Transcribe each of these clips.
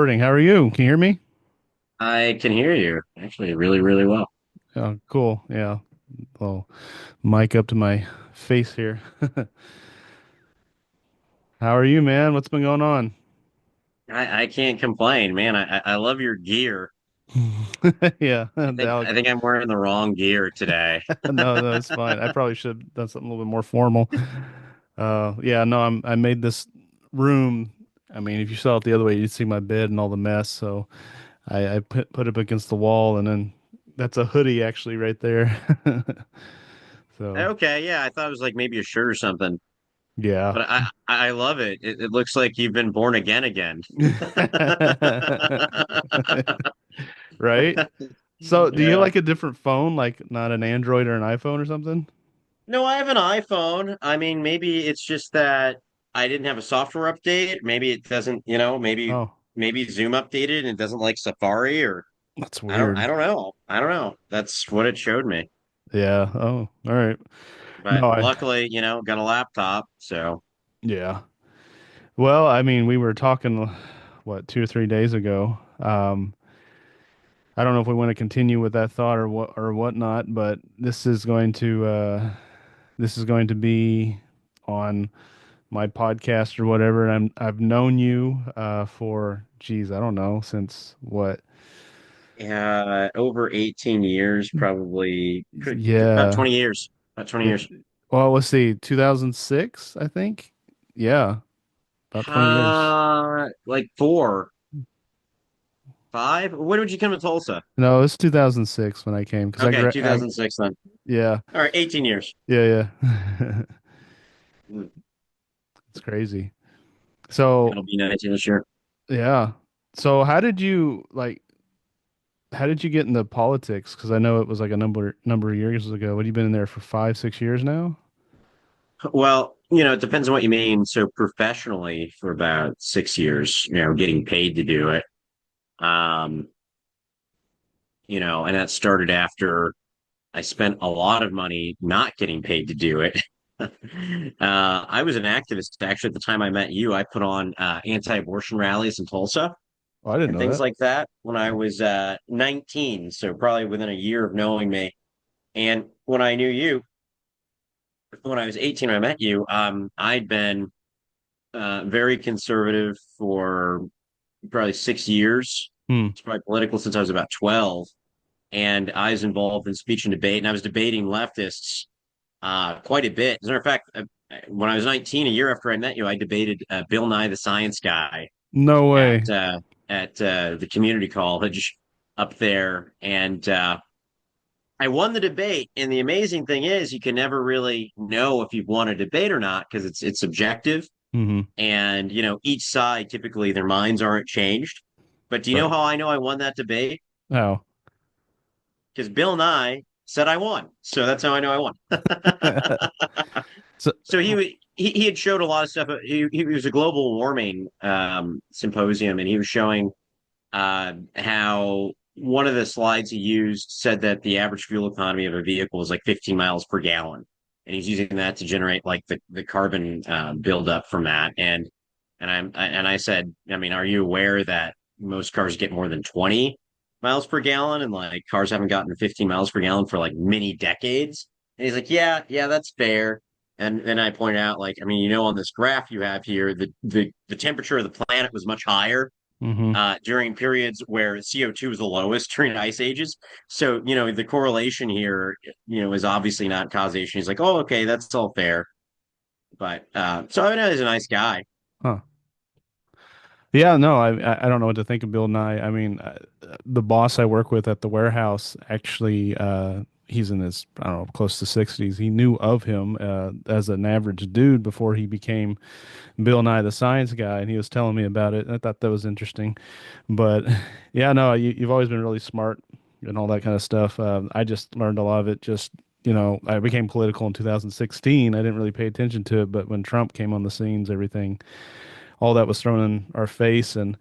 recording. How are you? Can you hear me? I can hear you actually really, really well. Oh, cool. Yeah. Well, mic up to my face here. How are you, man? What's been going on? I can't complain, man. I love your gear. Yeah. I think I think I'm wearing the wrong gear today. No, it's fine. I probably should have done something a little bit more formal. Yeah, no, I made this room. I mean, if you saw it the other way, you'd see my bed and all the mess. So I put it up against the wall, and then that's a hoodie actually right there. So Okay, yeah, I thought it was like maybe a shirt or something, yeah. but I love it. It looks like you've been born again. Right? So, do you have Yeah. like a different phone, like not an Android or an iPhone or something? No, I have an iPhone. I mean, maybe it's just that I didn't have a software update. Maybe it doesn't, Oh, maybe Zoom updated and it doesn't like Safari or that's I weird. don't know. I don't know. That's what it showed me. Yeah. Oh, all right. But No, I, luckily, got a laptop. So, yeah. Well, I mean, we were talking, what, 2 or 3 days ago. I don't know if we want to continue with that thought or whatnot, but this is going to be on my podcast or whatever. And I've known you for, geez, I don't know, since what? over 18 years, probably about Yeah. 20 years. About 20 Yeah. years. Well, let's see, 2006, I think. Yeah, about 20 years. Like 4, 5. When would you come to Tulsa? No, it's 2006 when I came because Okay, 2006 then. yeah, All right, 18 years. yeah, yeah. Mm, It's crazy. So, It'll be 19 this year. yeah. So, how did you get into politics? Because I know it was like a number of years ago. What, have you been in there for 5, 6 years now? Well, it depends on what you mean. So professionally for about 6 years, getting paid to do it. Um, and that started after I spent a lot of money not getting paid to do it. I was an activist actually at the time I met you. I put on anti-abortion rallies in Tulsa Oh, I didn't and know things that. like that when I was 19. So probably within a year of knowing me. And when I knew you, when I was 18, when I met you, I'd been very conservative for probably 6 years. Hmm. It's probably political since I was about 12. And I was involved in speech and debate, and I was debating leftists quite a bit. As a matter of fact, when I was 19, a year after I met you, I debated Bill Nye the Science Guy No at way. uh, the community college up there, and I won the debate. And the amazing thing is, you can never really know if you've won a debate or not because it's subjective, Hmm. and each side typically their minds aren't changed. But do you know Right. how I know I won that debate? Oh. Because Bill Nye said I won, so that's how I know I won. So, So he had showed a lot of stuff. He was a global warming symposium, and he was showing how one of the slides he used said that the average fuel economy of a vehicle is like 15 miles per gallon, and he's using that to generate like the carbon buildup from that. And I said, I mean, are you aware that most cars get more than 20 miles per gallon, and like cars haven't gotten 15 miles per gallon for like many decades? And he's like, yeah, yeah, that's fair. And then I pointed out, like, I mean, on this graph you have here, the temperature of the planet was much higher hmm. during periods where CO2 is the lowest during ice ages. So, the correlation here, is obviously not causation. He's like, oh, okay, that's all fair. But so I know he's a nice guy. Huh. Yeah, no, I don't know what to think of Bill Nye. I mean, the boss I work with at the warehouse actually, he's in his, I don't know, close to 60s. He knew of him as an average dude before he became Bill Nye the Science Guy, and he was telling me about it. And I thought that was interesting. But yeah, no, you've always been really smart and all that kind of stuff. I just learned a lot of it. Just I became political in 2016. I didn't really pay attention to it, but when Trump came on the scenes, everything all that was thrown in our face. And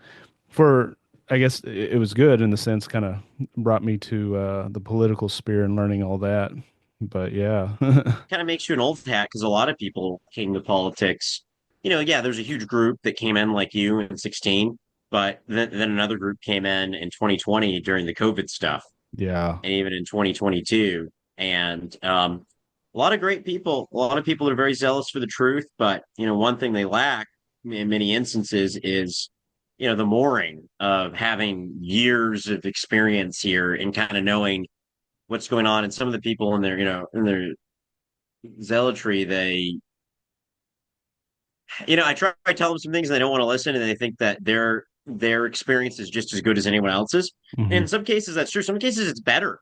for I guess it was good in the sense, kind of brought me to the political sphere and learning all that. But yeah. Kind of makes you an old hat because a lot of people came to politics. Yeah, there's a huge group that came in like you in 16. But then another group came in 2020 during the COVID stuff, Yeah. and even in 2022. And a lot of great people, a lot of people are very zealous for the truth, but one thing they lack in many instances is the mooring of having years of experience here and kind of knowing what's going on. And some of the people in their zealotry, I try to tell them some things and they don't want to listen, and they think that their experience is just as good as anyone else's. And Hmm. in some cases that's true. Some cases it's better.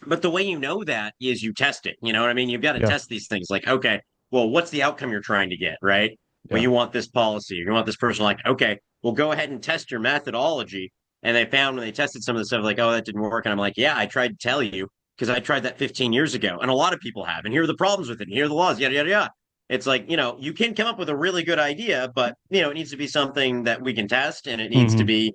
But the way you know that is you test it. You know what I mean? You've got to Yeah. test these things. Like, okay, well, what's the outcome you're trying to get, right? Well, Yeah. you want this policy, you want this person. Like, okay, well, go ahead and test your methodology. And they found when they tested some of the stuff, like, oh, that didn't work. And I'm like, yeah, I tried to tell you because I tried that 15 years ago, and a lot of people have. And here are the problems with it. And here are the laws. Yada yada yada. It's like, you can come up with a really good idea, but it needs to be something that we can test, and it needs to Hmm. be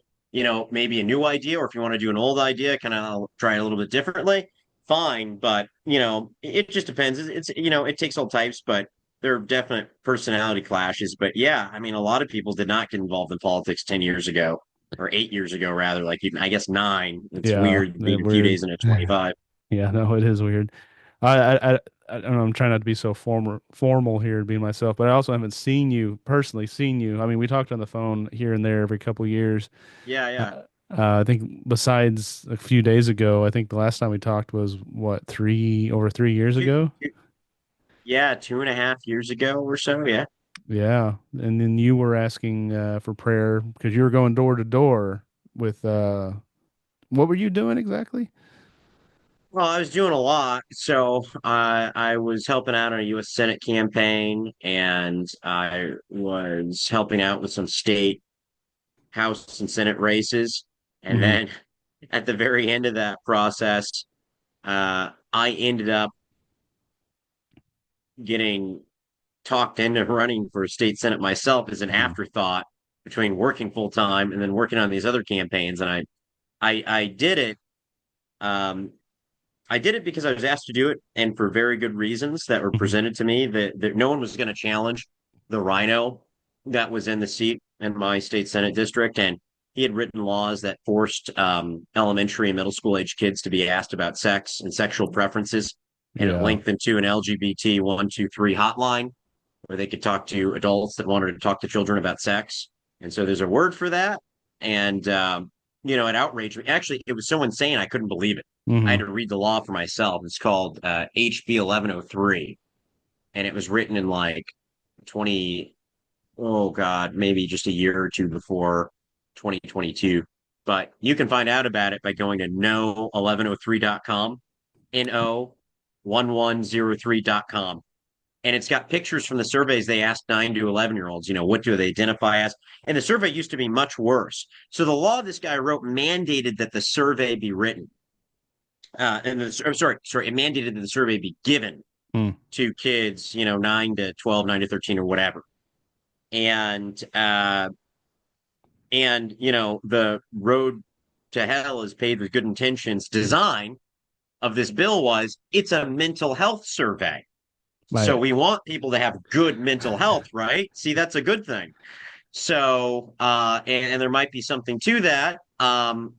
maybe a new idea, or if you want to do an old idea, kind of try it a little bit differently, fine. But it just depends. It takes all types, but there are definite personality clashes. But yeah, I mean, a lot of people did not get involved in politics 10 years ago, or 8 years ago, rather. Like, even I guess 9. It's Yeah. weird being a few Weird. days into 25. Yeah, no, it is weird. I don't know, I'm trying not to be so formal here and be myself, but I also haven't seen you personally, seen you. I mean, we talked on the phone here and there every couple years. Yeah, yeah. I think besides a few days ago, I think the last time we talked was what, over 3 years Two, ago? two, yeah, 2.5 years ago or so. Yeah. Yeah. And then you were asking for prayer because you were going door to door with what were you doing exactly? Well, I was doing a lot. So I was helping out on a U.S. Senate campaign, and I was helping out with some state House and Senate races. And Hmm. then at the very end of that process, I ended up getting talked into running for state Senate myself as an Hmm. afterthought between working full time and then working on these other campaigns. And I did it. Um, I did it because I was asked to do it, and for very good reasons that were Hmm. presented to me. That no one was going to challenge the rhino that was in the seat in my state Senate district, and he had written laws that forced elementary and middle school age kids to be asked about sex and sexual preferences, and it Yeah. linked them to an LGBT 123 hotline where they could talk to adults that wanted to talk to children about sex. And so there's a word for that, and it outraged me. Actually, it was so insane I couldn't believe it. I had Hmm. to read the law for myself. It's called HB 1103, and it was written in like 20, oh God, maybe just a year or two before 2022. But you can find out about it by going to no1103.com, no1103.com. And it's got pictures from the surveys they asked 9 to 11-year-olds, what do they identify as? And the survey used to be much worse. So the law this guy wrote mandated that the survey be written. Sorry, it mandated that the survey be given Mm. to kids, 9 to 12, 9 to 13, or whatever. And the road to hell is paved with good intentions. Design of this bill was it's a mental health survey. So I, we want people to have good mental health, right? See, that's a good thing. So, and there might be something to that,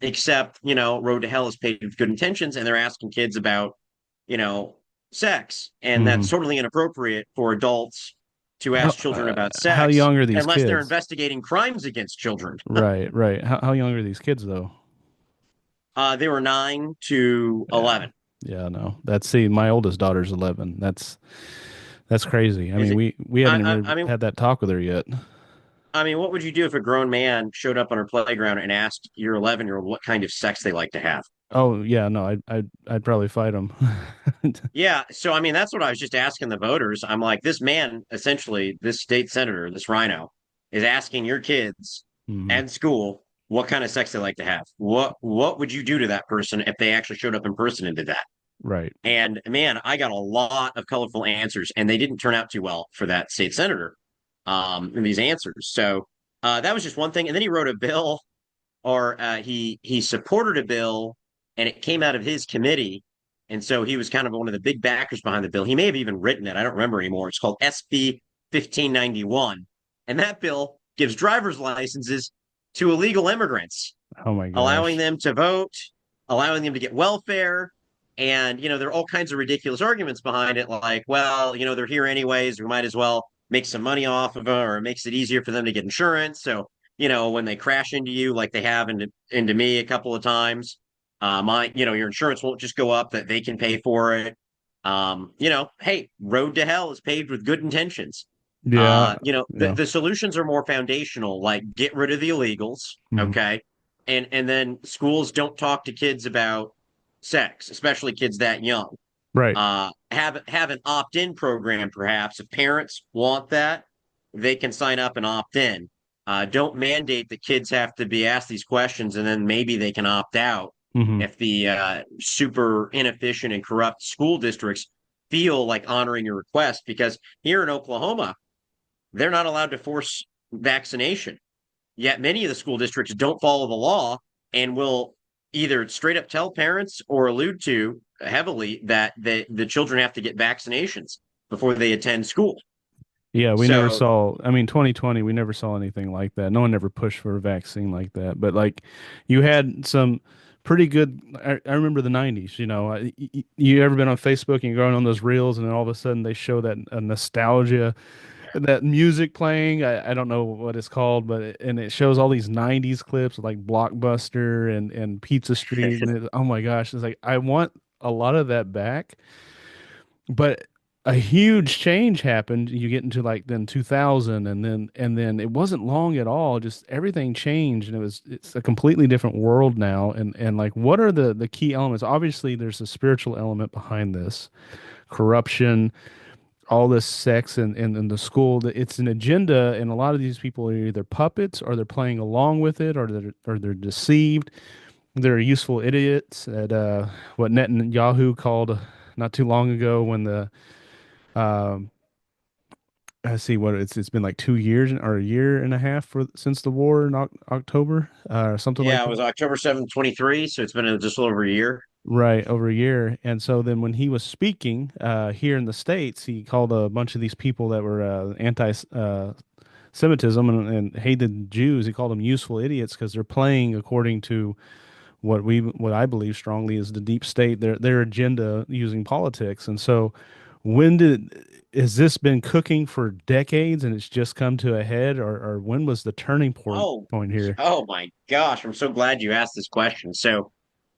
except, Road to Hell is paved with good intentions, and they're asking kids about, you know, sex. And that's mhm. totally inappropriate for adults to ask children about How sex young are these unless they're kids? investigating crimes against children. Right, right. How young are these kids though? They were 9 to Yeah. 11. Yeah, no. See, my oldest daughter's 11. That's crazy. I Is mean, it? we haven't I, even I, I mean, had that talk with her yet. I mean, what would you do if a grown man showed up on her playground and asked your 11-year-old what kind of sex they like to have? Oh, yeah, no. I'd probably fight them. Yeah, so I mean, that's what I was just asking the voters. I'm like, this man, essentially, this state senator, this rhino, is asking your kids Hmm. at school what kind of sex they like to have. What would you do to that person if they actually showed up in person and did that? Right. And man, I got a lot of colorful answers, and they didn't turn out too well for that state senator in these answers. So that was just one thing. And then he wrote a bill, or he supported a bill, and it came out of his committee, and so he was kind of one of the big backers behind the bill. He may have even written it. I don't remember anymore. It's called SB 1591, and that bill gives driver's licenses to illegal immigrants, Oh my allowing gosh. them to vote, allowing them to get welfare. And, there are all kinds of ridiculous arguments behind it, like, well, they're here anyways. We might as well make some money off of them, or it makes it easier for them to get insurance. So, when they crash into you, like they have into me a couple of times, your insurance won't just go up, that they can pay for it. Hey, road to hell is paved with good intentions. Yeah. Yeah. The solutions are more foundational, like get rid of the illegals, Mhm. okay? And then schools don't talk to kids about sex, especially kids that young. Right. Have an opt-in program, perhaps. If parents want that, they can sign up and opt in. Don't mandate that kids have to be asked these questions and then maybe they can opt out Hmm. if the super inefficient and corrupt school districts feel like honoring your request. Because here in Oklahoma, they're not allowed to force vaccination. Yet many of the school districts don't follow the law and will either straight up tell parents or allude to heavily that the children have to get vaccinations before they attend school. Yeah, we never So, saw, I mean, 2020, we never saw anything like that. No one ever pushed for a vaccine like that. But like you had some pretty good, I remember the 90s, you ever been on Facebook and you're going on those reels and then all of a sudden they show that nostalgia, that music playing. I don't know what it's called, but and it shows all these 90s clips like Blockbuster and Pizza Street. And oh my gosh, it's like, I want a lot of that back. But a huge change happened. You get into like then 2000 and then it wasn't long at all. Just everything changed and it's a completely different world now. And like what are the key elements? Obviously there's a spiritual element behind this. Corruption, all this sex and the school. It's an agenda and a lot of these people are either puppets or they're playing along with it or they're deceived. They're useful idiots at what Netanyahu called not too long ago when the um, I see what it's been like 2 years or a year and a half since the war in October, or something like yeah, it that. was October 7th, 23. So it's been just a little over a year. Right, over a year. And so then when he was speaking here in the States, he called a bunch of these people that were anti Semitism and hated Jews. He called them useful idiots because they're playing according to what I believe strongly is the deep state, their agenda using politics. And so when did has this been cooking for decades and it's just come to a head or when was the turning Oh, point here? oh my gosh. I'm so glad you asked this question. So,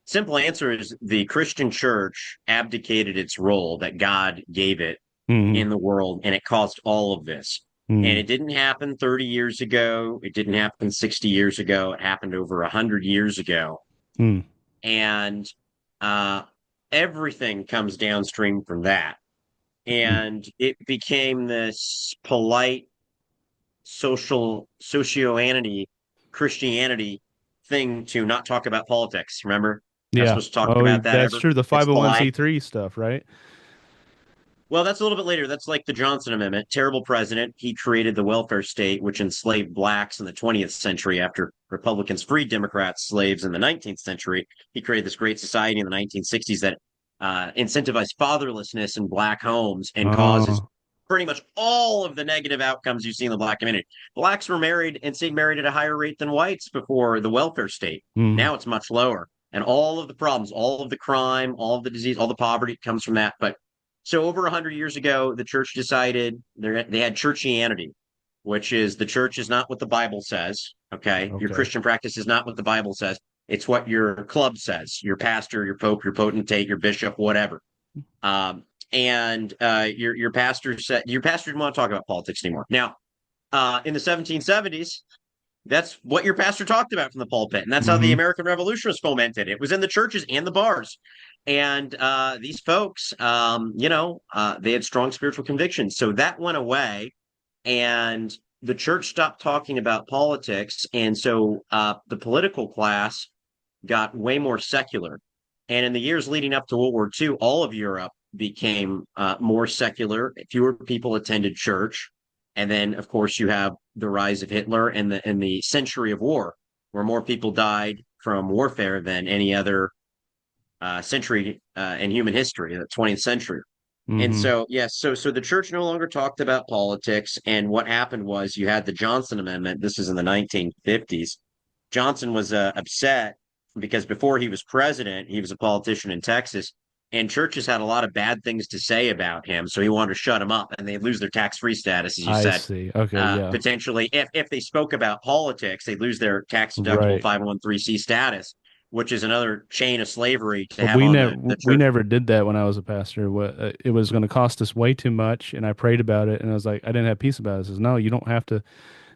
simple answer is the Christian church abdicated its role that God gave it Hmm. in the world, and it caused all of this. And Hmm. it didn't happen 30 years ago. It didn't happen 60 years ago. It happened over 100 years ago. Hmm. And uh, everything comes downstream from that. Hmm. And it became this polite socioanity, Christianity thing to not talk about politics. Remember? Not Yeah. supposed to talk Oh, about that that's ever. true. The It's polite. 501(c)(3) stuff, right? Well, that's a little bit later. That's like the Johnson Amendment. Terrible president. He created the welfare state, which enslaved blacks in the 20th century after Republicans freed Democrats, slaves in the 19th century. He created this great society in the 1960s that incentivized fatherlessness in black homes and causes Oh. pretty much all of the negative outcomes you see in the black community. Blacks were married and stayed married at a higher rate than whites before the welfare state. Hmm. Now it's much lower. And all of the problems, all of the crime, all of the disease, all the poverty comes from that. But so over 100 years ago, the church decided they had churchianity, which is the church is not what the Bible says. Okay, your Okay. Christian practice is not what the Bible says. It's what your club says, your pastor, your pope, your potentate, your bishop, whatever. And your pastor said your pastor didn't want to talk about politics anymore. Now, in the 1770s, that's what your pastor talked about from the pulpit. And that's how the Hmm. American Revolution was fomented. It was in the churches and the bars. And these folks, they had strong spiritual convictions. So that went away. And the church stopped talking about politics. And so the political class got way more secular. And in the years leading up to World War II, all of Europe became more secular. Fewer people attended church. And then, of course, you have the rise of Hitler and the century of war, where more people died from warfare than any other century in human history, the 20th century. And Hmm. so, yes, so the church no longer talked about politics. And what happened was you had the Johnson Amendment. This is in the 1950s. Johnson was upset because before he was president, he was a politician in Texas, and churches had a lot of bad things to say about him. So he wanted to shut him up, and they lose their tax-free status, as you I said. see. Okay, yeah. Potentially, if they spoke about politics, they lose their tax-deductible Right. 501(c) status, which is another chain of slavery to But have on the we church. never did that when I was a pastor. It was going to cost us way too much, and I prayed about it, and I was like, I didn't have peace about it. I says, no, you don't have to.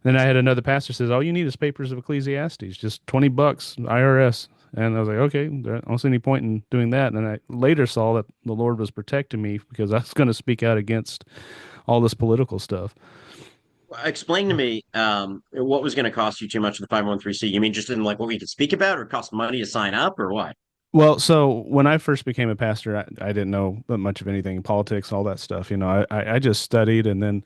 Then I had another pastor says, all you need is papers of Ecclesiastes, just $20 IRS. And I was like, okay, I don't see any point in doing that. And I later saw that the Lord was protecting me because I was going to speak out against all this political stuff. Explain to me what was going to cost you too much of the 501(c)(3). You mean just in like what we could speak about, or cost money to sign up, or what? Well, so when I first became a pastor, I didn't know much of anything, politics, all that stuff. I just studied and then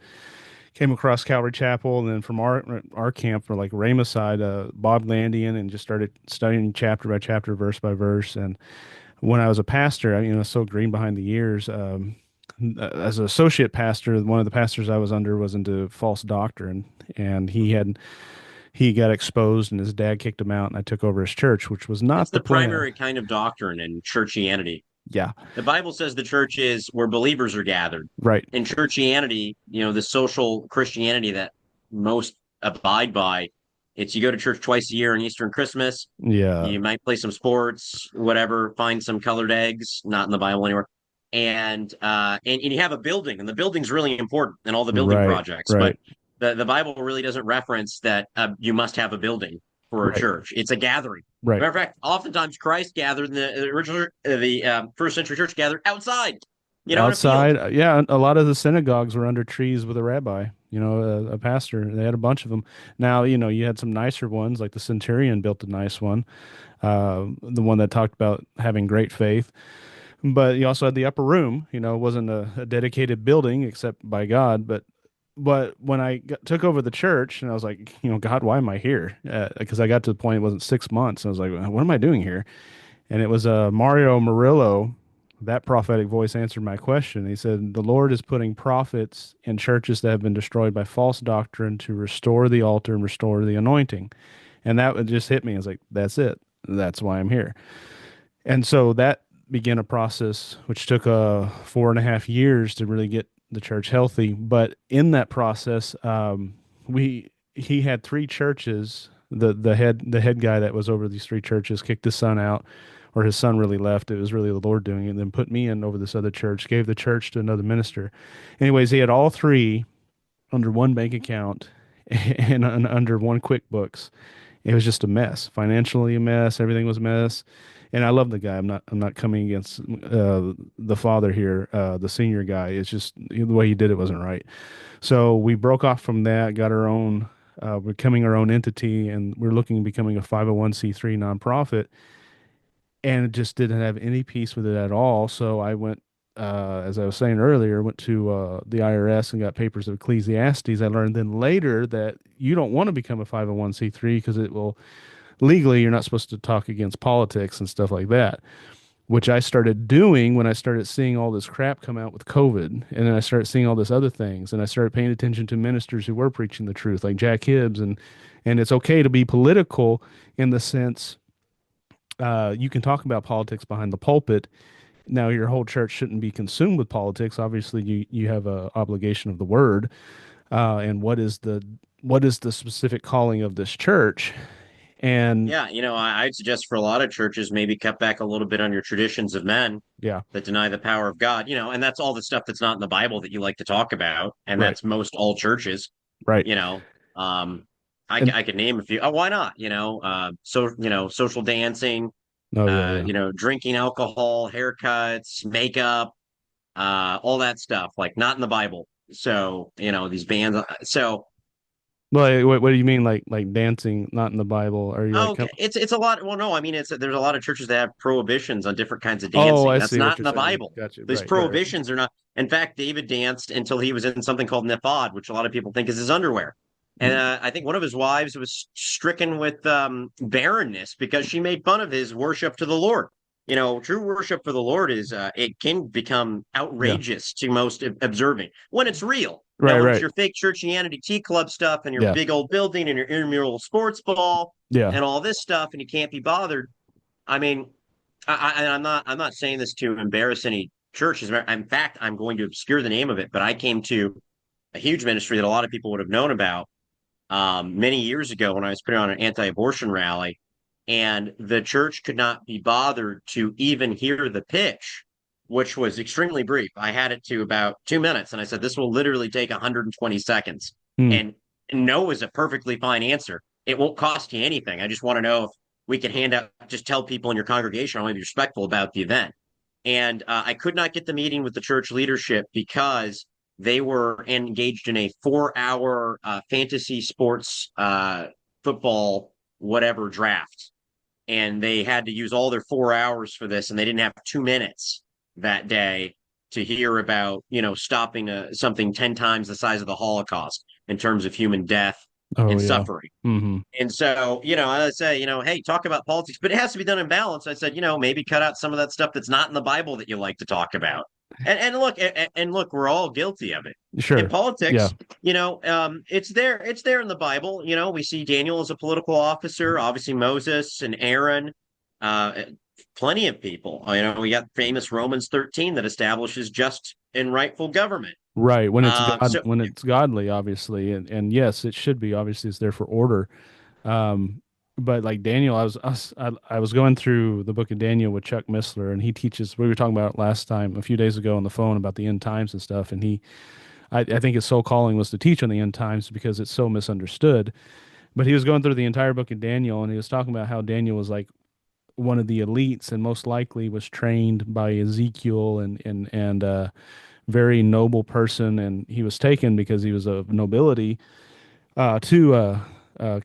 came across Calvary Chapel, and then from our camp for like Rhema side, Bob Landian, and just started studying chapter by chapter, verse by verse. And when I was a pastor, so green behind the ears. As an associate pastor, one of the pastors I was under was into false doctrine, and he got exposed, and his dad kicked him out, and I took over his church, which was That's not the the plan. primary kind of doctrine in churchianity. Yeah, The Bible says the church is where believers are gathered. right. In churchianity, the social Christianity that most abide by, it's you go to church twice a year on Easter and Christmas. Yeah, You might play some sports, whatever, find some colored eggs, not in the Bible anywhere. And you have a building, and the building's really important in all the building right, projects. But right, the Bible really doesn't reference that you must have a building for a right, church. It's a gathering. right. Matter of fact, oftentimes Christ gathered in the original, the first century church gathered outside, in a field. Outside, yeah, a lot of the synagogues were under trees with a rabbi, a pastor. They had a bunch of them. Now, you had some nicer ones, like the Centurion built a nice one, the one that talked about having great faith. But you also had the upper room. It wasn't a dedicated building except by God. But when I took over the church, and I was like, God, why am I here? Because I got to the point it wasn't 6 months. And I was like, what am I doing here? And it was Mario Murillo. That prophetic voice answered my question. He said, the Lord is putting prophets in churches that have been destroyed by false doctrine to restore the altar and restore the anointing. And that would just hit me. I was like, that's it. That's why I'm here. And so that began a process which took 4.5 years to really get the church healthy. But in that process, we he had three churches. The head guy that was over these three churches kicked his son out, or his son really left. It was really the Lord doing it, and then put me in over this other church, gave the church to another minister. Anyways, he had all three under one bank account and under one QuickBooks. It was just a mess, financially a mess. Everything was a mess. And I love the guy. I'm not coming against the father here, the senior guy. It's just the way he did it wasn't right. So we broke off from that, got our own, becoming our own entity, and we're looking at becoming a 501(c)(3) nonprofit, and just didn't have any peace with it at all. So I went, as I was saying earlier, went to the IRS and got papers of Ecclesiastes. I learned then later that you don't want to become a 501(c)(3) because it will legally you're not supposed to talk against politics and stuff like that, which I started doing when I started seeing all this crap come out with COVID. And then I started seeing all this other things, and I started paying attention to ministers who were preaching the truth, like Jack Hibbs. And it's okay to be political in the sense you can talk about politics behind the pulpit. Now, your whole church shouldn't be consumed with politics. Obviously, you have a obligation of the word, and what is the specific calling of this church? And Yeah, I'd suggest for a lot of churches maybe cut back a little bit on your traditions of men yeah, that deny the power of God, and that's all the stuff that's not in the Bible that you like to talk about, and right, that's most all churches, right, you know. Um, and I could name a few. Oh, why not? Social dancing, oh yeah, yeah. drinking alcohol, haircuts, makeup, all that stuff, like not in the Bible. So, these bands. So Well, what do you mean, like dancing, not in the Bible? Are you like, okay, it's a lot. Well, no, I mean there's a lot of churches that have prohibitions on different kinds of oh, dancing. I That's see what not you're in the saying. Bible. Gotcha. These Right, right, right. prohibitions are not. In fact, David danced until he was in something called nephod, which a lot of people think is his underwear. And Mm. I think one of his wives was stricken with barrenness because she made fun of his worship to the Lord. True worship for the Lord is it can become Yeah. outrageous to most observing when it's real. Now, Right, when it's right. your fake churchianity tea club stuff and your Yeah. big old building and your intramural sports ball Yeah. and all this stuff, and you can't be bothered. I mean, I'm not saying this to embarrass any churches. In fact, I'm going to obscure the name of it, but I came to a huge ministry that a lot of people would have known about many years ago when I was putting on an anti-abortion rally, and the church could not be bothered to even hear the pitch, which was extremely brief. I had it to about 2 minutes, and I said, "This will literally take 120 seconds." Hmm. And no is a perfectly fine answer. It won't cost you anything. I just want to know if we can hand out, just tell people in your congregation, I want to be respectful about the event. And I could not get the meeting with the church leadership because they were engaged in a 4 hour fantasy sports football whatever draft, and they had to use all their 4 hours for this, and they didn't have 2 minutes that day to hear about stopping something 10 times the size of the Holocaust in terms of human death Oh and yeah. suffering. Hmm. And so, I say, hey, talk about politics, but it has to be done in balance. I said, maybe cut out some of that stuff that's not in the Bible that you like to talk about. And look, we're all guilty of it. In Sure. Yeah. politics, it's there in the Bible. We see Daniel as a political officer, obviously Moses and Aaron, uh, plenty of people. We got famous Romans 13 that establishes just and rightful government. Right. So When it's godly, obviously, and yes, it should be. Obviously, it's there for order. Um, but like Daniel, I was going through the book of Daniel with Chuck Missler, and he teaches. We were talking about it last time, a few days ago, on the phone about the end times and stuff. And I think his sole calling was to teach on the end times because it's so misunderstood. But he was going through the entire book of Daniel, and he was talking about how Daniel was like one of the elites, and most likely was trained by Ezekiel, and very noble person, and he was taken because he was of nobility to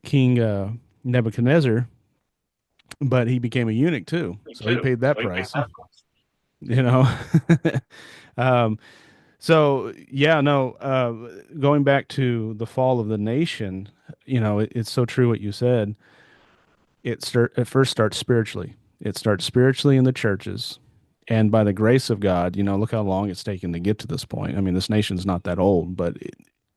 King Nebuchadnezzar, but he became a eunuch too, so he paid that price, you know. um, so yeah, no. Going back to the fall of the nation, it's so true what you said. It first starts spiritually. It starts spiritually in the churches. And by the grace of God, look how long it's taken to get to this point. I mean, this nation's not that old, but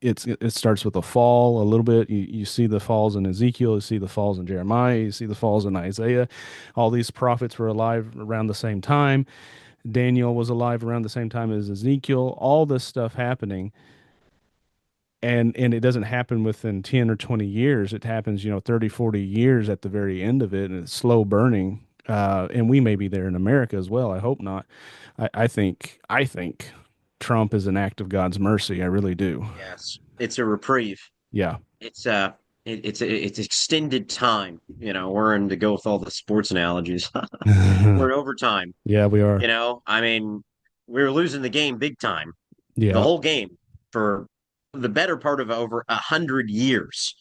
it starts with a fall a little bit. You see the falls in Ezekiel, you see the falls in Jeremiah, you see the falls in Isaiah. All these prophets were alive around the same time. Daniel was alive around the same time as Ezekiel. All this stuff happening, and it doesn't happen within 10 or 20 years. It happens 30, 40 years at the very end of it, and it's slow burning. And we may be there in America as well. I hope not. I think Trump is an act of God's mercy. I really do. yes, it's a reprieve. Yeah. It's it's extended time. We're in to go with all the sports analogies. We're in overtime. Yeah, we are. I mean, we were losing the game big time, the Yeah. whole game for the better part of over 100 years.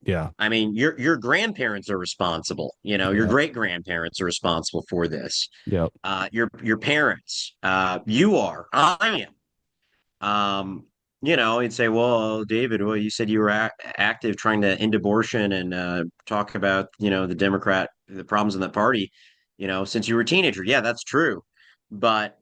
Yeah. I mean, your grandparents are responsible. Your Yeah. great grandparents are responsible for this. Yeah. Your parents, you are, I am. He'd say, "Well, David, well, you said you were active trying to end abortion and talk about, the problems in the party, since you were a teenager." Yeah, that's true. But,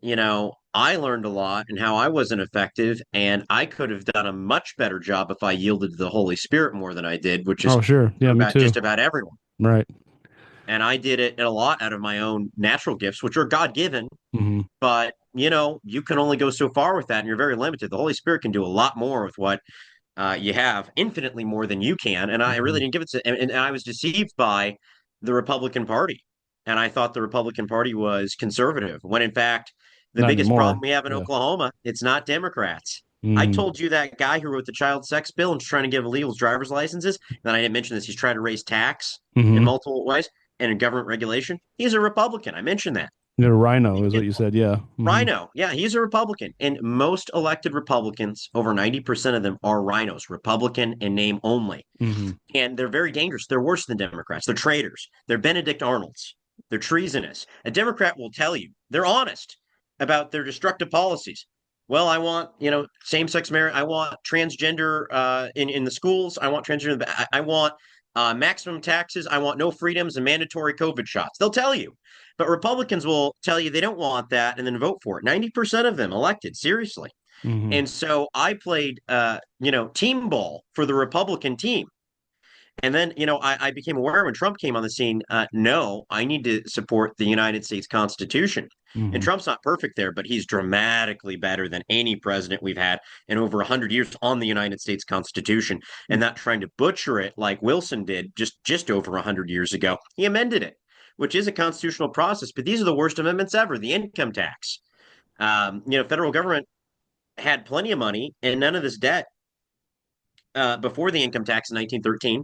I learned a lot and how I wasn't effective, and I could have done a much better job if I yielded to the Holy Spirit more than I did, which is Oh, sure. Yeah, true me about too. just about everyone. Right. And I did it a lot out of my own natural gifts, which are God given, Hmm. but you can only go so far with that, and you're very limited. The Holy Spirit can do a lot more with what you have, infinitely more than you can. And I really Hmm. didn't give it to, and I was deceived by the Republican Party, and I thought the Republican Party was conservative, when in fact the Not biggest problem anymore. we have in Yeah. Oklahoma, it's not Democrats. I Hmm. told you that guy who wrote the child sex bill and is trying to give illegals driver's licenses. Then I didn't mention this. He's trying to raise tax in Hmm. multiple ways and in government regulation. He's a Republican. I mentioned that. The rhino is what you said. Yeah. Hmm. Rhino. Yeah, he's a Republican. And most elected Republicans, over 90% of them are rhinos, Republican in name only. Hmm. And they're very dangerous. They're worse than Democrats. They're traitors. They're Benedict Arnolds. They're treasonous. A Democrat will tell you they're honest about their destructive policies. Well, I want, same sex marriage. I want transgender in the schools. I want transgender. I want Maximum taxes. I want no freedoms and mandatory COVID shots. They'll tell you. But Republicans will tell you they don't want that and then vote for it. 90% of them elected, seriously. Hmm. And so I played, team ball for the Republican team. And then, I became aware when Trump came on the scene. No, I need to support the United States Constitution. And Hmm. Trump's not perfect there, but he's dramatically better than any president we've had in over 100 years on the United States Constitution, and not trying to butcher it like Wilson did just over 100 years ago. He amended it, which is a constitutional process, but these are the worst amendments ever. The income tax. Federal government had plenty of money and none of this debt before the income tax in 1913.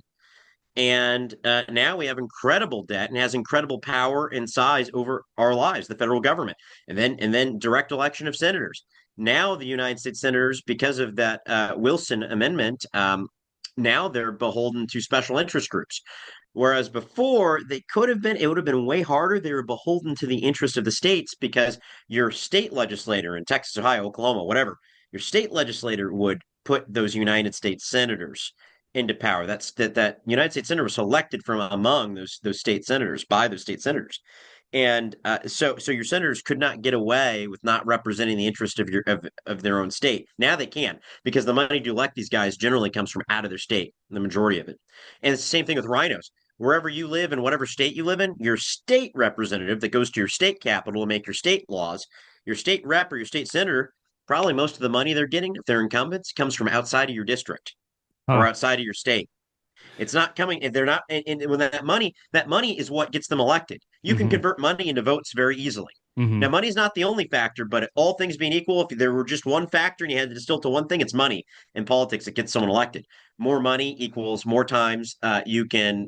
And now we have incredible debt and has incredible power and size over our lives, the federal government, and then direct election of senators. Now the United States senators, because of that Wilson amendment, now they're beholden to special interest groups. Whereas before they could have been, it would have been way harder. They were beholden to the interest of the states because your state legislator in Texas, Ohio, Oklahoma, whatever, your state legislator would put those United States senators into power. That United States senator was selected from among those state senators by those state senators, and so your senators could not get away with not representing the interest of their own state. Now they can because the money to elect these guys generally comes from out of their state, the majority of it, and it's the same thing with rhinos. Wherever you live in whatever state you live in, your state representative that goes to your state capital to make your state laws, your state rep or your state senator, probably most of the money they're getting if they're incumbents comes from outside of your district or Huh. outside of your state. It's not coming. They're not. And when that money is what gets them elected. You can Hmm. convert money into votes very easily. Hmm. Now, money's not the only factor, but all things being equal, if there were just one factor and you had to distill to one thing, it's money in politics that gets someone elected. More money equals more times you can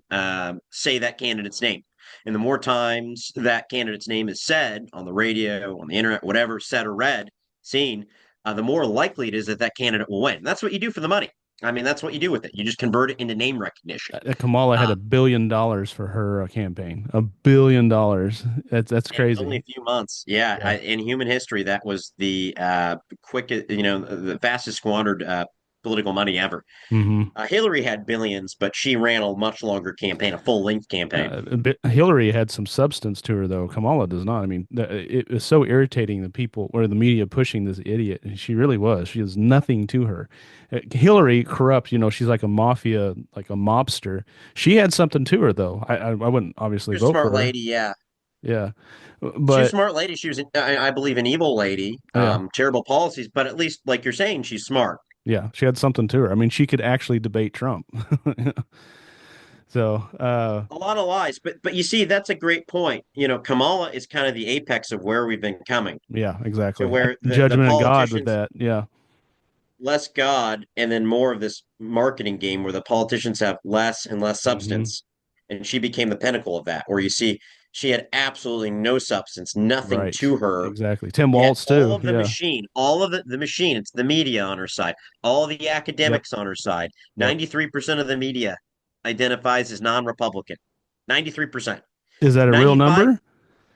say that candidate's name. And the more times that candidate's name is said on the radio, on the internet, whatever, said or read, seen, the more likely it is that that candidate will win. And that's what you do for the money. I mean, that's what you do with it. You just convert it into name recognition. Kamala had Uh, $1 billion for her campaign. $1 billion. That's and only crazy. a few months. Yeah, Yeah. in human history, that was the quickest, the fastest squandered political money ever. Hmm. Hillary had billions, but she ran a much longer campaign, a full length campaign. Hillary had some substance to her, though. Kamala does not. I mean, it was so irritating the people or the media pushing this idiot. And she really was. She has nothing to her. Hillary corrupt. She's like a mafia, like a mobster. She had something to her, though. I wouldn't obviously She was a vote for smart her. lady, yeah. Yeah, She was a but smart lady. She was, I believe, an evil lady. yeah, Terrible policies, but at least, like you're saying, she's smart. yeah, she had something to her. I mean, she could actually debate Trump. So, A lot of lies, but you see, that's a great point. Kamala is kind of the apex of where we've been coming yeah, to exactly. where the Judgment of God with politicians that. Yeah. less God and then more of this marketing game where the politicians have less and less Hmm. substance. And she became the pinnacle of that, where you see she had absolutely no substance, nothing Right. to her. Exactly. Tim Yet Waltz all too. of the Yeah. machine, all of the machine, it's the media on her side, all the Yep. academics on her side. Yep. 93% of the media identifies as non-Republican. 93%. Is that a real 95, number?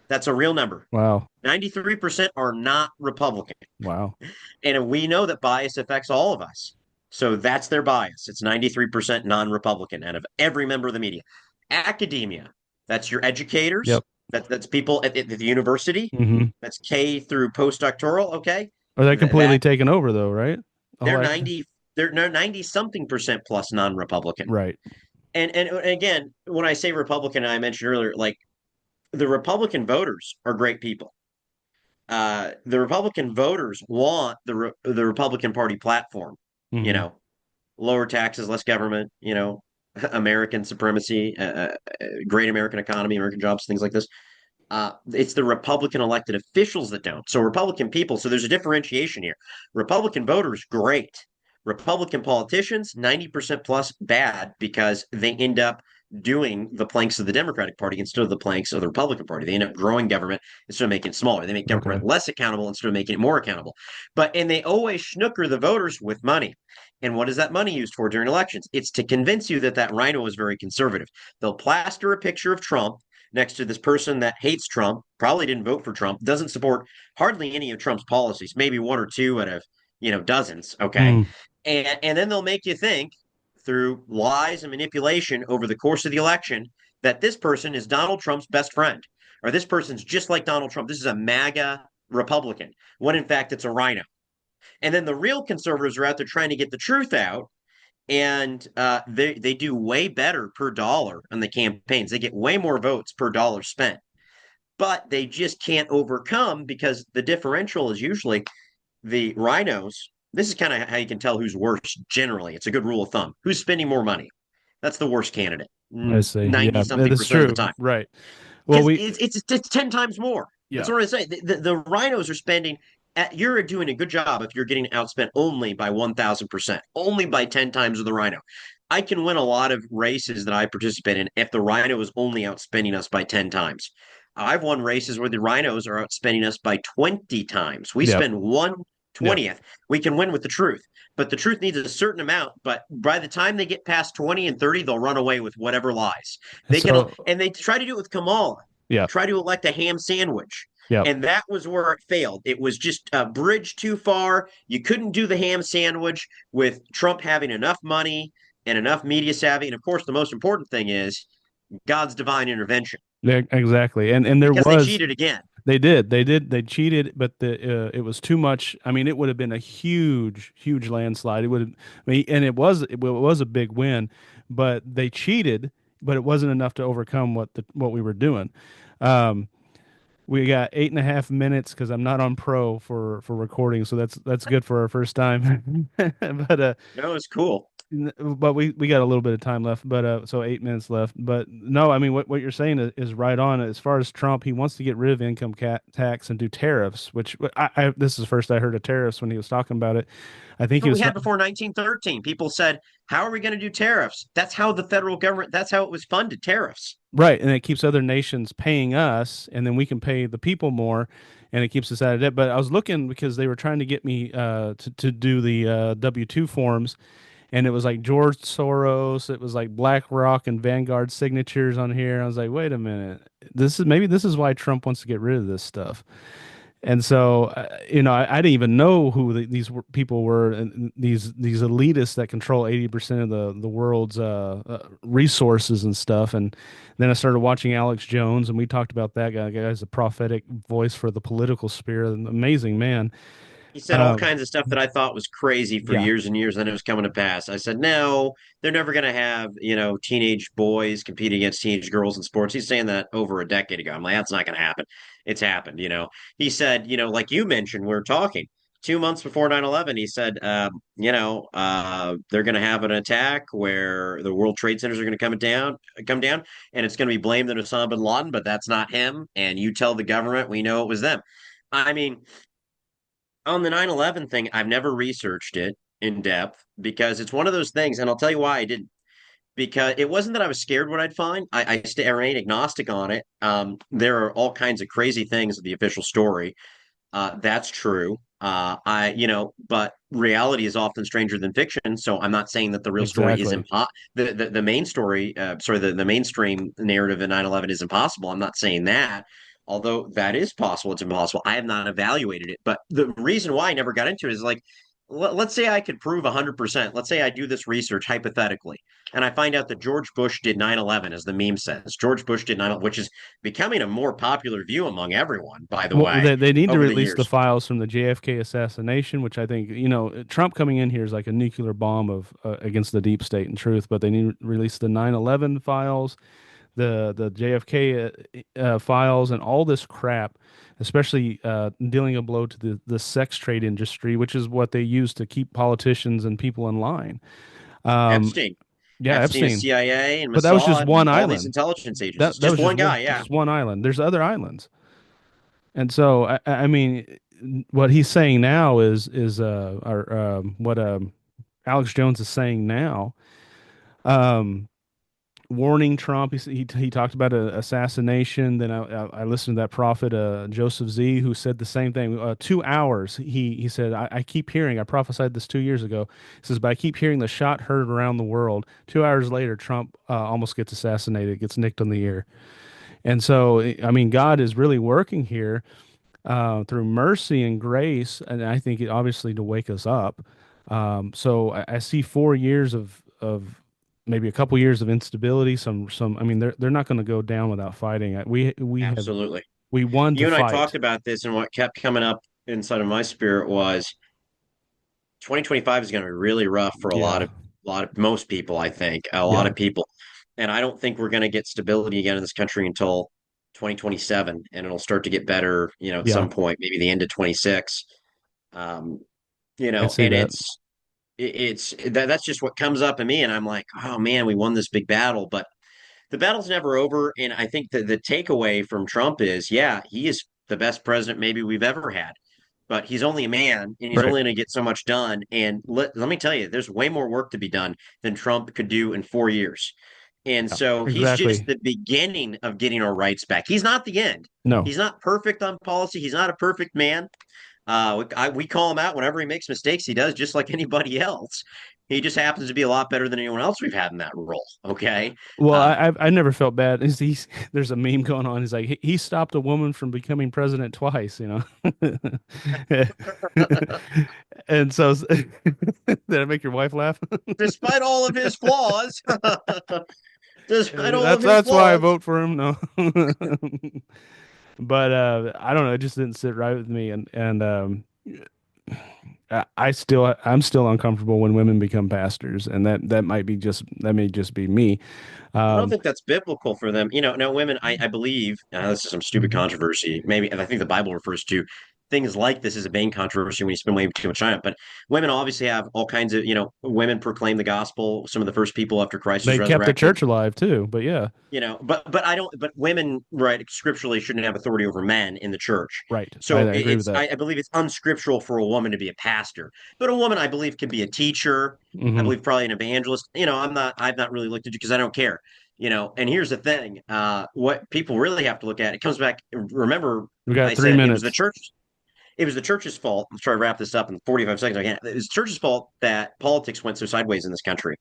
that's a real number. Wow. 93% are not Republican. Wow. And we know that bias affects all of us. So that's their bias. It's 93% non Republican out of every member of the media. Academia, that's your educators, Yep. that's people at the university, Hmm. that's K through postdoctoral, okay? Are they completely That taken over though, right? The whole they're academic. 90 they're 90 something percent plus non-Republican. Right. And again, when I say Republican, I mentioned earlier, like the Republican voters are great people. The Republican voters want the Republican Party platform, you Hmm. know, lower taxes, less government, American supremacy, great American economy, American jobs, things like this. It's the Republican elected officials that don't. So Republican people, so there's a differentiation here. Republican voters, great. Republican politicians, 90% plus bad because they end up doing the planks of the Democratic Party instead of the planks of the Republican Party. They end up growing government instead of making it smaller. They make Okay. government less accountable instead of making it more accountable. And they always snooker the voters with money. And what is that money used for during elections? It's to convince you that that rhino is very conservative. They'll plaster a picture of Trump next to this person that hates Trump, probably didn't vote for Trump, doesn't support hardly any of Trump's policies, maybe one or two out of dozens. Okay, Mm. and then they'll make you think through lies and manipulation over the course of the election that this person is Donald Trump's best friend, or this person's just like Donald Trump. This is a MAGA Republican, when in fact it's a rhino. And then the real conservatives are out there trying to get the truth out, and they do way better per dollar on the campaigns. They get way more votes per dollar spent, but they just can't overcome because the differential is usually the rhinos. This is kind of how you can tell who's worse generally. It's a good rule of thumb. Who's spending more money? That's the worst candidate, I see. 90 Yeah, something that's percent of the true. time. Right. Well, Because we it's 10 times more. That's yeah. what I'm saying. The rhinos are spending, you're doing a good job if you're getting outspent only by 1,000%, only by 10 times of the rhino. I can win a lot of races that I participate in if the rhino is only outspending us by 10 times. I've won races where the rhinos are outspending us by 20 times. We Yep. spend one Yep. 20th. We can win with the truth, but the truth needs a certain amount. But by the time they get past 20 and 30, they'll run away with whatever lies. They can, So, and they try to do it with Kamala, yeah. try to elect a ham sandwich. Yep. And that was where it failed. It was just a bridge too far. You couldn't do the ham sandwich with Trump having enough money and enough media savvy. And of course, the most important thing is God's divine intervention Yeah, exactly. And there because they was cheated again. they cheated, but it was too much. I mean, it would have been a huge landslide. It would have, I mean, and it was a big win, but they cheated, but it wasn't enough to overcome what we were doing. Um, we got 8.5 minutes because I'm not on pro for recording, so that's good for our first time. But No, it's cool. but we got a little bit of time left, but so 8 minutes left. But no, I mean what you're saying is right on. As far as Trump, he wants to get rid of income tax and do tariffs, which this is the first I heard of tariffs when he was talking about it. I think That's he what we was had before 1913. People said, "How are we going to do tariffs?" That's how the federal government. That's how it was funded. Tariffs. right, and it keeps other nations paying us, and then we can pay the people more, and it keeps us out of debt. But I was looking because they were trying to get me to do the W-2 forms, and it was like George Soros, it was like BlackRock and Vanguard signatures on here. I was like, wait a minute, this is why Trump wants to get rid of this stuff. And so, I didn't even know who people were, and these elitists that control 80% of the world's resources and stuff. And then I started watching Alex Jones, and we talked about that guy. The guy's a prophetic voice for the political sphere, an amazing man. He said all Um, kinds of stuff that I thought was crazy for yeah, years and years, and it was coming to pass. I said, no, they're never going to have, teenage boys competing against teenage girls in sports. He's saying that over a decade ago. I'm like, that's not going to happen. It's happened. He said, like you mentioned, we are talking 2 months before 9/11. He said, they're going to have an attack where the World Trade Centers are going to come down, and it's going to be blamed on Osama bin Laden, but that's not him. And you tell the government we know it was them. I mean, on the 9/11 thing, I've never researched it in depth because it's one of those things, and I'll tell you why I didn't. Because it wasn't that I was scared what I'd find. I remain agnostic on it. There are all kinds of crazy things in the official story. That's true. But reality is often stranger than fiction. So I'm not saying that the real story is exactly. the main story, the mainstream narrative in 9/11 is impossible. I'm not saying that. Although that is possible, it's impossible. I have not evaluated it. But the reason why I never got into it is like, let's say I could prove 100%. Let's say I do this research hypothetically, and I find out that George Bush did 9/11, as the meme says. George Bush did 9/11, which is becoming a more popular view among everyone, by the Well, way, they need to over the release the years. files from the JFK assassination, which I think, Trump coming in here is like a nuclear bomb of against the deep state and truth, but they need to release the 9/11 files, the JFK files, and all this crap, especially dealing a blow to the sex trade industry, which is what they use to keep politicians and people in line. Um, Epstein. yeah, Epstein is Epstein, CIA and but that was just Mossad one and all these island. intelligence agencies. That Just was one guy, yeah. just one island. There's other islands. And so, I mean, what he's saying now is or what Alex Jones is saying now, um, warning Trump. He talked about an assassination. Then I listened to that prophet Joseph Z, who said the same thing. 2 hours. He said, I keep hearing. I prophesied this 2 years ago. He says, but I keep hearing the shot heard around the world. 2 hours later, Trump almost gets assassinated, gets nicked on the ear. And so, I mean, God is really working here through mercy and grace, and I think it obviously to wake us up. So I see 4 years of maybe a couple years of instability. I mean, they're not going to go down without fighting. Absolutely. We won to You and I talked fight. about this, and what kept coming up inside of my spirit was 2025 is going to be really rough for Yeah, most people, I think, a lot yeah, of people. And I don't think we're going to get stability again in this country until 2027, and it'll start to get better, at yeah. some point, maybe the end of 26. Um, I see and that. that's just what comes up in me, and I'm like, oh man, we won this big battle, but the battle's never over. And I think that the takeaway from Trump is, yeah, he is the best president maybe we've ever had, but he's only a man and he's Right. only going to get so much done. And let me tell you, there's way more work to be done than Trump could do in 4 years. And Yeah, so he's just exactly. the beginning of getting our rights back. He's not the end. No. He's not perfect on policy. He's not a perfect man. We call him out whenever he makes mistakes. He does just like anybody else. He just happens to be a lot better than anyone else we've had in that role. Okay. Well, Uh, I never felt bad. There's a meme going on. He's like he stopped a woman from becoming president twice, you know. And so did I make your wife laugh? Despite all of his flaws, despite all of his That's why I flaws, vote for him. No. But I don't know, it just didn't sit right with me and I'm still uncomfortable when women become pastors and that may just be me. I don't Um think that's biblical for them. Now women, I believe, this is some stupid mhm. controversy, maybe, and I think the Bible refers to things like this as a vain controversy when you spend way too much time. But women obviously have all kinds of, women proclaim the gospel, some of the first people after Christ was They kept the resurrected. church alive too, but yeah, But I don't, but women, right, scripturally shouldn't have authority over men in the church. right. I So agree with that. I believe it's unscriptural for a woman to be a pastor, but a woman I believe can be a teacher. I Hmm. believe probably an evangelist. I've not really looked at it because I don't care. And here's the thing, what people really have to look at, it comes back. Remember, We got I three said it was the minutes. church. It was the church's fault. Let's try to wrap this up in 45 seconds. I can. It was the church's fault that politics went so sideways in this country.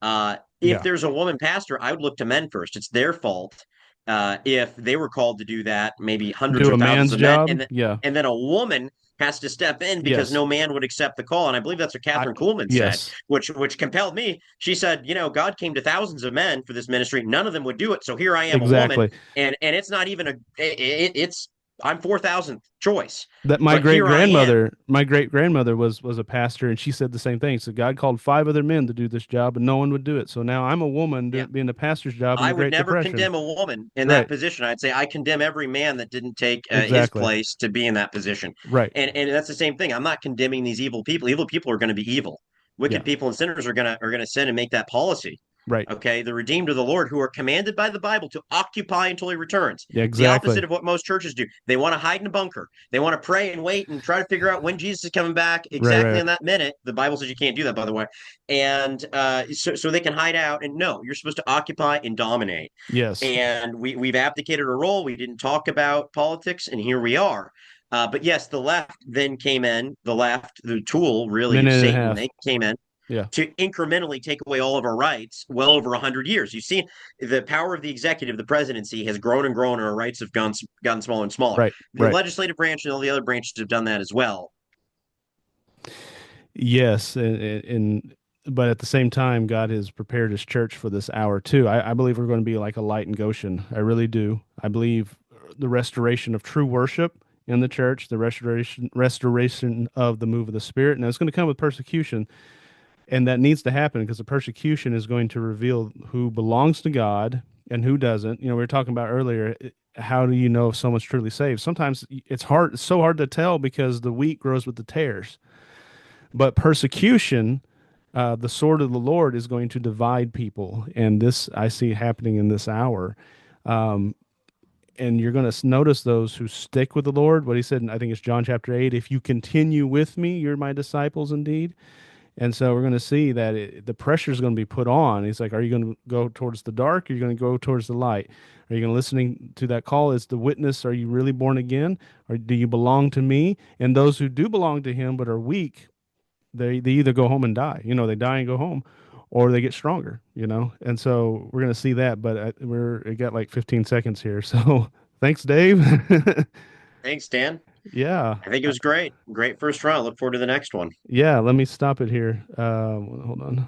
If Yeah. there's a woman pastor, I would look to men first. It's their fault. If they were called to do that, maybe hundreds Do or a thousands man's of men, job. Yeah. and then a woman has to step in because Yes. no man would accept the call. And I believe that's what I Catherine Kuhlman said, yes. which compelled me. She said, God came to thousands of men for this ministry. None of them would do it. So here I am, a woman, Exactly. and it's not even it's I'm 4,000th choice, That but here I am. my great grandmother was a pastor, and she said the same thing. So God called five other men to do this job, and no one would do it. So now I'm a woman Yeah. being the pastor's job in I the would Great never Depression. condemn a woman in that Right. position. I'd say I condemn every man that didn't take his Exactly. place to be in that position. Right. And that's the same thing. I'm not condemning these evil people. Evil people are going to be evil. Yeah. Wicked people and sinners are gonna sin and make that policy. Right. Okay, the redeemed of the Lord who are commanded by the Bible to occupy until he returns. Yeah. The opposite Exactly. of what most churches do. They want to hide in a bunker. They want to pray and wait and try to figure out when Jesus is coming back Right. exactly Right. in that minute. The Bible says you can't do that, by the way. And so they can hide out. And no, you're supposed to occupy and dominate. Yes. And we've abdicated a role. We didn't talk about politics, and here we are. But yes, the left then came in. The left, the tool really of Minute and a Satan, half. they came in Yeah. to incrementally take away all of our rights well over 100 years. You've seen the power of the executive, the presidency has grown and grown, and our rights have gotten smaller and smaller. Right. The Right. legislative branch and all the other branches have done that as well. Yes, but at the same time, God has prepared His church for this hour too. I believe we're going to be like a light in Goshen. I really do. I believe the restoration of true worship in the church, the restoration of the move of the Spirit. Now it's going to come with persecution, and that needs to happen because the persecution is going to reveal who belongs to God and who doesn't. We were talking about earlier. How do you know if someone's truly saved? Sometimes it's hard. It's so hard to tell because the wheat grows with the tares. But persecution, the sword of the Lord is going to divide people, and this I see happening in this hour. Um, and you're going to notice those who stick with the Lord. What He said, I think it's John chapter 8. If you continue with me, you're my disciples indeed. And so we're going to see that the pressure is going to be put on. He's like, are you going to go towards the dark? Or are you going to go towards the light? Are you going to listening to that call as the witness? Are you really born again? Or do you belong to me? And those who do belong to Him but are weak, they either go home and die, they die and go home, or they get stronger, and so we're going to see that. But it got like 15 seconds here, so thanks, Dave. Thanks, Dan. Yeah. I think it was great. Great first round. Look forward to the next one. Yeah, let me stop it here. Hold on.